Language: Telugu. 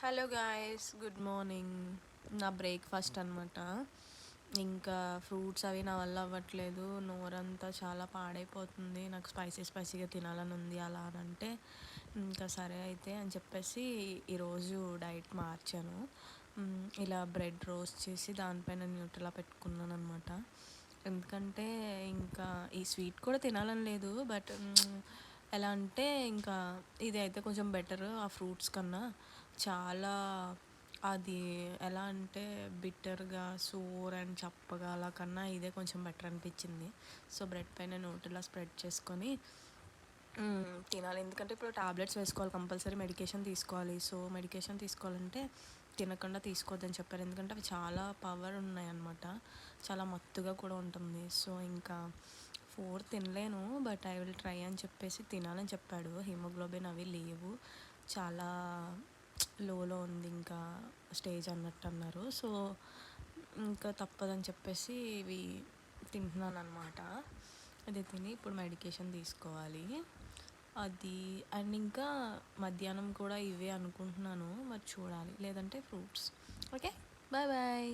Hello guys, good morning. నా బ్రేక్ఫాస్ట్ అనమాట. ఇంకా ఫ్రూట్స్ అవి నా వల్ల అవ్వట్లేదు. నోరంతా చాలా పాడైపోతుంది. నాకు స్పైసీగా తినాలని ఉంది. అలా అని అంటే ఇంకా సరే అయితే అని చెప్పేసి ఈరోజు డైట్ మార్చాను. ఇలా బ్రెడ్ రోస్ట్ చేసి దానిపైన న్యూట్రెలా పెట్టుకున్నాను అనమాట. ఎందుకంటే ఇంకా ఈ స్వీట్ కూడా తినాలని లేదు. బట్ ఎలా అంటే ఇంకా ఇది అయితే కొంచెం బెటర్ ఆ ఫ్రూట్స్ కన్నా. చాలా అది ఎలా అంటే బిట్టర్గా సోర్ అండ్ చప్పగా అలా కన్నా ఇదే కొంచెం బెటర్ అనిపించింది. సో బ్రెడ్ పైన న్యూట్రెలా స్ప్రెడ్ చేసుకొని తినాలి. ఎందుకంటే ఇప్పుడు టాబ్లెట్స్ వేసుకోవాలి, కంపల్సరీ మెడికేషన్ తీసుకోవాలి. సో మెడికేషన్ తీసుకోవాలంటే తినకుండా తీసుకోవద్దని చెప్పారు. ఎందుకంటే అవి చాలా పవర్ ఉన్నాయన్నమాట. చాలా మత్తుగా కూడా ఉంటుంది. సో ఇంకా 4 తినలేను, బట్ ఐ విల్ ట్రై అని చెప్పేసి తినాలని చెప్పాడు. హిమోగ్లోబిన్ అవి లేవు, చాలా లోలో ఉంది ఇంకా స్టేజ్ అన్నట్టు అన్నారు. సో ఇంకా తప్పదని చెప్పేసి ఇవి తింటున్నాను అనమాట. ఇది తిని ఇప్పుడు మెడికేషన్ తీసుకోవాలి. అది అండ్ ఇంకా మధ్యాహ్నం కూడా ఇవే అనుకుంటున్నాను, మరి చూడాలి. లేదంటే ఫ్రూట్స్. Okay, bye bye.